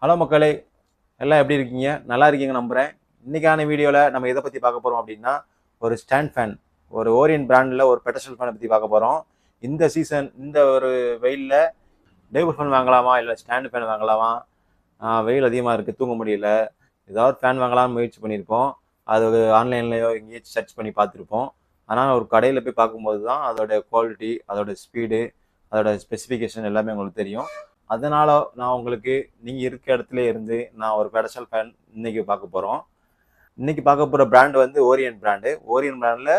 Hello மக்களே, எல்லாம் எப்படி இருக்கீங்க? நல்லா இருக்கீங்க நம்புகிறேன். இன்றைக்கான வீடியோவில் நம்ம எதை பற்றி பார்க்க போகிறோம் அப்படின்னா, ஒரு ஸ்டாண்ட் ஃபேன், ஒரு ஓரியன் பிராண்டில் ஒரு பெடஸ்டல் ஃபேனை பற்றி பார்க்க போகிறோம். இந்த சீசன், இந்த ஒரு வெயிலில் டேபிள் ஃபேன் வாங்கலாமா இல்லை ஸ்டாண்டு ஃபேன் வாங்கலாமா? வெயில் அதிகமாக இருக்குது, தூங்க முடியல. ஏதாவது ஃபேன் வாங்கலாம்னு முயற்சி பண்ணியிருப்போம். அது ஆன்லைன்லேயோ எங்கேயாச்சும் சர்ச் பண்ணி பார்த்துருப்போம். ஆனால் ஒரு கடையில் போய் பார்க்கும்போது தான் அதோட குவாலிட்டி, அதோட ஸ்பீடு, அதோட ஸ்பெசிஃபிகேஷன் எல்லாமே உங்களுக்கு தெரியும். அதனால் நான் உங்களுக்கு நீங்கள் இருக்க இடத்துல இருந்து நான் ஒரு பெடஸ்டல் ஃபேன் இன்றைக்கி பார்க்க போகிறோம். இன்றைக்கி பார்க்க போகிற பிராண்டு வந்து ஓரியன் பிராண்டு. ஓரியன் பிராண்டில்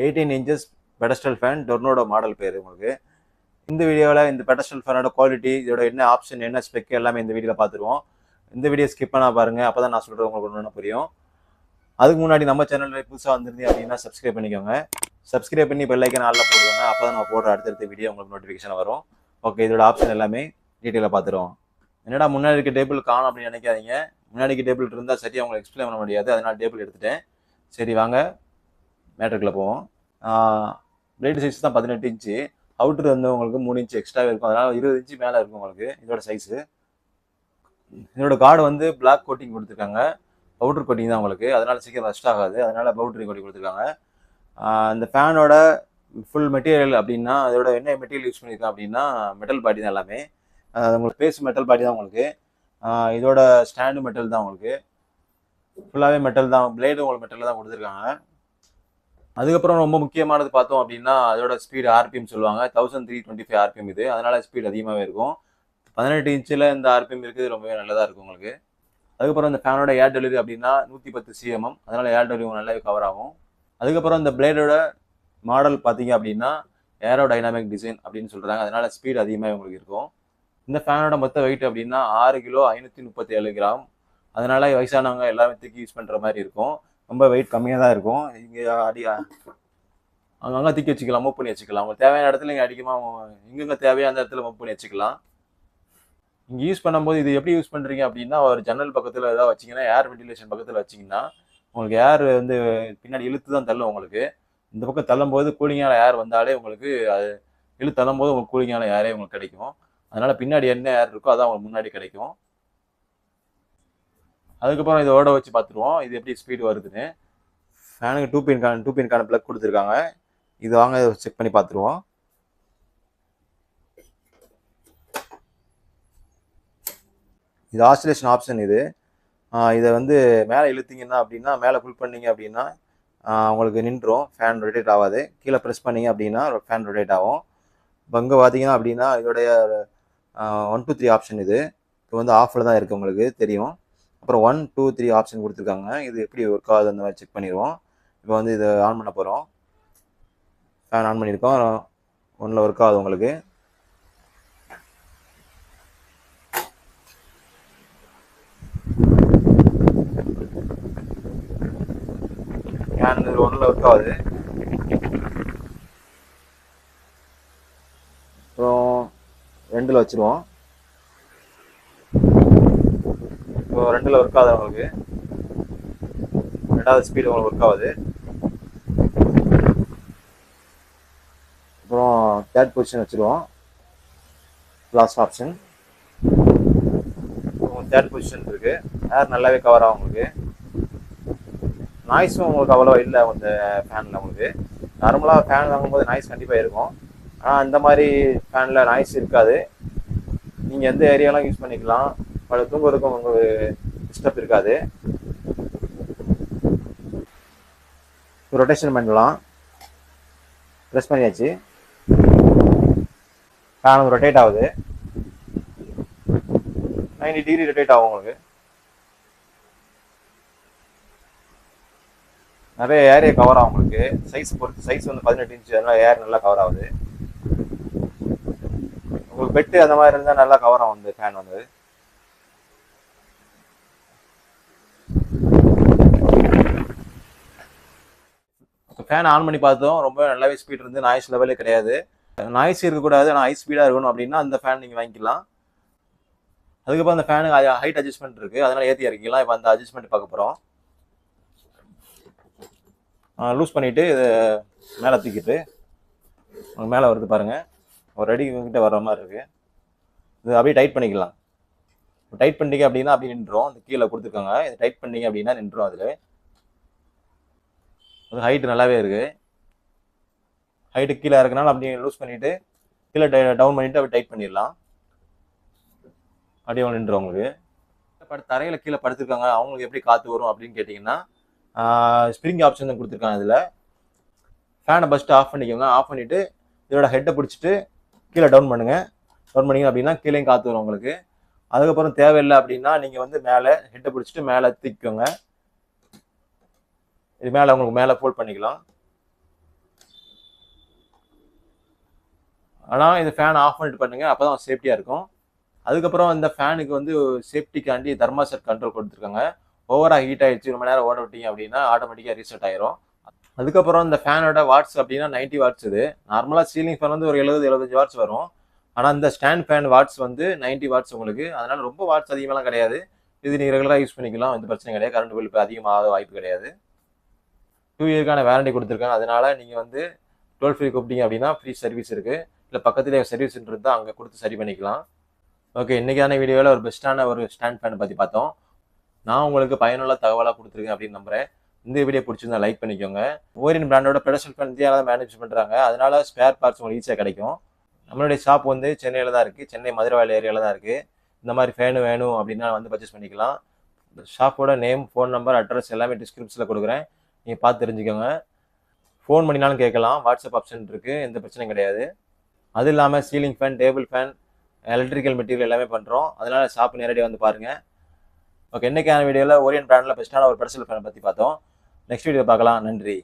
18 இன்ச்சஸ் பெடஸ்டல் ஃபேன், டொர்னோடோ மாடல் பேர் உங்களுக்கு. இந்த வீடியோவில் இந்த பெடஸ்டல் ஃபேனோட குவாலிட்டி, இதோட என்ன ஆப்ஷன், என்ன ஸ்பெக் எல்லாமே இந்த வீடியோவில் பார்த்துருவோம். இந்த வீடியோ ஸ்கிப் பண்ணால் பாருங்கள், அப்போ தான் நான் சொல்கிறது உங்களுக்கு ஒன்று புரியும். அதுக்கு முன்னாடி நம்ம சேனலில் புதுசாக வந்துருந்தீங்க அப்படின்னா சப்ஸ்கிரைப் பண்ணிக்கோங்க. சப்ஸ்கிரைப் பண்ணி பெல் ஐக்கன் ஆல்ல போடுவாங்க, அப்போ தான் நான் போடுற அடுத்தடுத்த வீடியோ உங்களுக்கு நோட்டிஃபிகேஷன் வரும். ஓகே, இதோட ஆப்ஷன் எல்லாமே டீட்டெயிலாக பார்த்துருவோம். என்னடா முன்னாடி இருக்க டேபிள் காணும் அப்படின்னு நினைக்காதீங்க. முன்னாடிக்கு டேபிள் இருந்தால் சரியாக உங்களுக்கு எக்ஸ்பிளைன் பண்ண முடியாது, அதனால டேபிள் எடுத்துட்டேன். சரி வாங்க மேட்ருக்குள்ளே போவோம். பிளேடு சைஸ் தான் 18 இன்ச்சு. அவுட்ரு வந்து உங்களுக்கு 3 இன்ச்சு எக்ஸ்ட்ராவே இருக்கும், அதனால் 20 இன்ச்சு மேலே இருக்கும் உங்களுக்கு இதோட சைஸு. இதோட கார்டு வந்து பிளாக் கோட்டிங் கொடுத்துருக்காங்க, பவுட்ரு கோட்டிங் தான் உங்களுக்கு, அதனால் சீக்கிரம் ரஸ்ட் ஆகாது, அதனால் பவுட்ரு கோட்டிங் கொடுத்துருக்காங்க. இந்த ஃபேனோட ஃபுல் மெட்டீரியல் அப்படின்னா அதோட என்ன மெட்டீரியல் யூஸ் பண்ணியிருக்கேன் அப்படின்னா மெட்டல் பாடி தான் எல்லாமே. உங்களுக்கு பேஸ் மெட்டல் பாடி தான் உங்களுக்கு. இதோட ஸ்டாண்டு மெட்டல் தான் உங்களுக்கு, ஃபுல்லாகவே மெட்டல் தான். பிளேடு உங்களுக்கு மெட்டலில் தான் கொடுத்துருக்காங்க. அதுக்கப்புறம் ரொம்ப முக்கியமானது பார்த்தோம் அப்படின்னா அதோட ஸ்பீடு ஆர்பிஎம் சொல்லுவாங்க. 1325 ஆர்பிஎம் இது, அதனால் ஸ்பீடு அதிகமாகவே இருக்கும். 18 இன்ச்சில் இந்த ஆர்பிஎம் இருக்குது, ரொம்பவே நல்லதாக இருக்கும் உங்களுக்கு. அதுக்கப்புறம் இந்த ஃபேனோட ஏர் டெலிவரி அப்படின்னா 110 cmm, அதனால் ஏர் டெலிவரி நல்லாவே கவர் ஆகும். அதுக்கப்புறம் இந்த பிளேடோட மாடல் பார்த்தீங்க அப்படின்னா ஏரோ டைனாமிக் டிசைன் அப்படின்னு சொல்கிறாங்க, அதனால் ஸ்பீடு அதிகமாக உங்களுக்கு இருக்கும். இந்த ஃபேனோட மொத்த வெயிட் அப்படின்னா 6 கிலோ 537 கிராம், அதனால் வயசானவங்க எல்லாமே தூக்கி யூஸ் பண்ணுற மாதிரி இருக்கும். ரொம்ப வெயிட் கம்மியாக தான் இருக்கும். இங்கே அங்கங்கே தூக்கி வச்சுக்கலாம், மூவ் பண்ணி வச்சுக்கலாம். உங்களுக்கு தேவையான இடத்துல நீங்கள் அதிகமாக எங்கெங்கே தேவையான அந்த இடத்துல மூவ் பண்ணி வச்சுக்கலாம். இங்கே யூஸ் பண்ணும்போது இது எப்படி யூஸ் பண்ணுறீங்க அப்படின்னா, ஒரு ஜன்னல் பக்கத்தில் ஏதாவது வச்சிங்கன்னா, ஏர் வென்டிலேஷன் பக்கத்தில் வச்சிங்கன்னா உங்களுக்கு ஏர் வந்து பின்னாடி இழுத்து தான் தள்ளும் உங்களுக்கு. இந்த பக்கம் தள்ளும்போது கூலிங்கான ஏர் வந்தாலே உங்களுக்கு அது இழுத்து தள்ளும்போது உங்களுக்கு கூலிங்கான ஏரே உங்களுக்கு கிடைக்கும். அதனால் பின்னாடி என்ன ஏர் இருக்கோ அதான் உங்களுக்கு முன்னாடி கிடைக்கும். அதுக்கப்புறம் இதை ஓட வச்சு பார்த்துருவோம் இது எப்படி ஸ்பீடு வருதுன்னு. ஃபேனுக்கு டூ பின்கான ப்ளக் கொடுத்துருக்காங்க. இது வாங்க செக் பண்ணி பார்த்துருவோம். இது ஆசிலேஷன் ஆப்ஷன். இது இதை வந்து மேலே இழுத்தீங்கன்னா அப்படின்னா, மேலே புல் பண்ணீங்க அப்படின்னா உங்களுக்கு நின்றும், ஃபேன் ரொட்டேட் ஆகாது. கீழே ப்ரெஸ் பண்ணிங்க அப்படின்னா ஃபேன் ரொட்டேட் ஆகும். இப்போ இங்கே பார்த்தீங்கன்னா அப்படின்னா இதோடைய 1 2 3 ஆப்ஷன். இது இப்போ வந்து ஆஃபில் தான் இருக்குது, உங்களுக்கு தெரியும். அப்புறம் 1 2 3 ஆப்ஷன் கொடுத்துருக்காங்க. இது எப்படி ஒர்க் ஆகுது அந்த மாதிரி செக் பண்ணிடுவோம். இப்போ வந்து இதை ஆன் பண்ண போகிறோம். ஃபேன் ஆன் பண்ணியிருக்கோம், 1ல் ஒர்க் ஆகுது உங்களுக்கு. ஃபேன் 1ல் ஒர்க் ஆகுது. அப்புறம் 2ல் வச்சுருவோம். இப்போ 2ல் ஒர்க் ஆகுது உங்களுக்கு, 2வது ஸ்பீடு உங்களுக்கு ஒர்க் ஆகுது. அப்புறம் 3rd பொசிஷன் வச்சுருவோம், லாஸ்ட் ஆப்ஷன். 3rd பொசிஷன் இருக்குது. ஏர் நல்லாவே கவர் ஆகும் உங்களுக்கு. நாய்ஸும் உங்களுக்கு அவ்வளோவா இல்லை அந்த ஃபேனில். உங்களுக்கு நார்மலாக ஃபேன் வாங்கும்போது நாய்ஸ் கண்டிப்பாக இருக்கும், ஆனால் இந்த மாதிரி ஃபேனில் நாய்ஸ் இருக்காது. நீங்கள் எந்த ஏரியாலாம் யூஸ் பண்ணிக்கலாம், பல தூங்குறதுக்கும் உங்களுக்கு டிஸ்டர்ப் இருக்காது. ரொட்டேஷன் பண்ணலாம், ப்ரெஸ் பண்ணியாச்சு, ஃபேன் ரொட்டேட் ஆகுது. 90 டிகிரி ரொட்டேட் ஆகும் உங்களுக்கு. நிறைய ஏரியா கவர் ஆகும் உங்களுக்கு. சைஸ் பொறுத்து, சைஸ் வந்து 18 இன்ச்சு, அதனால் ஏர் நல்லா கவர் ஆகுது. உங்களுக்கு பெட்டு அந்த மாதிரி இருந்தால் நல்லா கவர் ஆகும் இந்த ஃபேன் வந்து. ஃபேன் ஆன் பண்ணி பார்த்தோம், ரொம்ப நல்லாவே ஸ்பீட் இருந்து நாய்ஸ் லெவலே கிடையாது. நாய்ஸ் இருக்கக்கூடாது ஆனால் ஹை ஸ்பீடாக இருக்கணும் அப்படின்னா அந்த ஃபேன் நீங்கள் வாங்கிக்கலாம். அதுக்கப்புறம் அந்த ஃபேனுக்கு ஹைட் அட்ஜஸ்ட்மெண்ட் இருக்குது, அதனால் ஏற்றி இறக்கிக்கலாம். இப்போ அந்த அட்ஜஸ்ட்மெண்ட் பார்க்க போகிறோம். லூஸ் பண்ணிவிட்டு இதை மேலே தூக்கிட்டு மேலே வருது பாருங்கள், ஒரு அடி கிட்ட வர்ற மாதிரி இருக்குது. இது அப்படியே டைட் பண்ணிக்கலாம். டைட் பண்ணிட்டீங்க அப்படின்னா அப்படி நின்றோம். அந்த கீழே கொடுத்துருக்காங்க, இதை டைட் பண்ணீங்க அப்படின்னா நின்றோம். அதில் அது ஹைட்டு நல்லாவே இருக்குது. ஹைட்டு கீழே இருக்கனால அப்படியே லூஸ் பண்ணிவிட்டு கீழே டவுன் பண்ணிவிட்டு அப்படி டைட் பண்ணிடலாம். அப்படியே நின்றோம். உங்களுக்கு தரையில் கீழே படுத்துருக்காங்க, அவங்களுக்கு எப்படி காற்று வரும் அப்படின்னு கேட்டிங்கன்னா ஸ்ப்ரிங் ஆப்ஷன் தான் கொடுத்துருக்காங்க. இதில் ஃபேனை ஃபஸ்ட்டு ஆஃப் பண்ணிக்கோங்க. ஆஃப் பண்ணிவிட்டு இதோட ஹெட்டை பிடிச்சிட்டு கீழே டவுன் பண்ணுங்கள். டவுன் பண்ணிங்க அப்படின்னா கீழேயும் காற்று வரும் உங்களுக்கு. அதுக்கப்புறம் தேவையில்லை அப்படின்னா நீங்கள் வந்து மேலே ஹெட்டை பிடிச்சிட்டு மேலே தூக்கிக்கோங்க. இது மேலே உங்களுக்கு மேலே ஃபோல்ட் பண்ணிக்கலாம். ஆனால் இந்த ஃபேன் ஆஃப் பண்ணிட்டு பண்ணுங்கள், அப்போ தான் சேஃப்டியாக இருக்கும். அதுக்கப்புறம் இந்த ஃபேனுக்கு வந்து சேஃப்டிக்காண்டி தெர்மாசெட் கண்ட்ரோல் கொடுத்துருக்காங்க. ஓவராக ஹீட் ஆகிடுச்சு, ரொம்ப நேரம் ஓட விட்டீங்க அப்படின்னா ஆட்டோமேட்டிக்காக ரீசெட் ஆயிரும். அதுக்கப்புறம் இந்த ஃபேனோட வாட்ஸ் அப்படின்னா 90 வாட்ஸ். இது நார்மலாக சீலிங் ஃபேன் வந்து ஒரு 70-75 வாட்ஸ் வரும். ஆனால் இந்த ஸ்டாண்ட் ஃபேன் வாட்ஸ் வந்து 90 வாட்ஸ் உங்களுக்கு. அதனால் ரொம்ப வாட்ஸ் அதிகமாகலாம் கிடையாது. இது நீங்கள் ரெகுலராக யூஸ் பண்ணிக்கலாம், எந்த பிரச்சனையும் கிடையாது. கரண்ட் பில் இப்போ அதிகமாக வாய்ப்பு கிடையாது. 2 இயர்க்கான வேரண்டி கொடுத்துருக்காங்க. அதனால் நீங்கள் வந்து டோல் ஃப்ரீ கூப்பிட்டீங்க அப்படின்னா ஃப்ரீ சர்வீஸ் இருக்குது. இல்லை பக்கத்துலேயே சர்வீஸ் சென்டர் இருந்தால் அங்கே கொடுத்து சரி பண்ணிக்கலாம். ஓகே, இன்றைக்கான வீடியோவில் ஒரு பெஸ்ட்டான ஒரு ஸ்டாண்ட் ஃபேன் பற்றி பார்த்தோம். நான் உங்களுக்கு பயனுள்ள தகவலாக கொடுத்துருக்கேன் அப்படின்னு நம்புகிறேன். இந்த வீடியோ பிடிச்சிருந்தா லைக் பண்ணிக்கோங்க. ஓரியன் பிராண்டோட பெடஸ்டல் ஃபேன் இந்தியாவில் தான் மேனேஜ் பண்ணுறாங்க. அதனால ஸ்பேர் பார்ட்ஸ் உங்களுக்கு ஈஸியாக கிடைக்கும். நம்மளுடைய ஷாப் வந்து சென்னையில் தான் இருக்குது. சென்னை மதுரவாயல் ஏரியாவில் தான் இருக்குது. இந்த மாதிரி ஃபேனு வேணும் அப்படின்னா வந்து பர்ச்சேஸ் பண்ணிக்கலாம். ஷாப்போட நேம், ஃபோன் நம்பர், அட்ரஸ் எல்லாமே டிஸ்கிரிப்ஷனில் கொடுக்குறேன். நீங்கள் பார்த்து தெரிஞ்சுக்கோங்க. ஃபோன் பண்ணினாலும் கேட்கலாம். வாட்ஸ்அப் ஆப்ஷன் இருக்குது, எந்த பிரச்சனையும் கிடையாது. அது இல்லாமல் ceiling fan, table fan, electrical material எல்லாமே பண்ணுறோம். அதனால் ஷாப் நேரடியாக வந்து பாருங்கள். ஓகே, இன்றைக்கான வீடியோவில் ஓரியன் பிராண்டில் பெஸ்ட்டான ஒரு பெடஸ்டல் ஃபேனை பற்றி பார்த்தோம். நெக்ஸ்ட் வீடியோ பார்க்கலாம். நன்றி.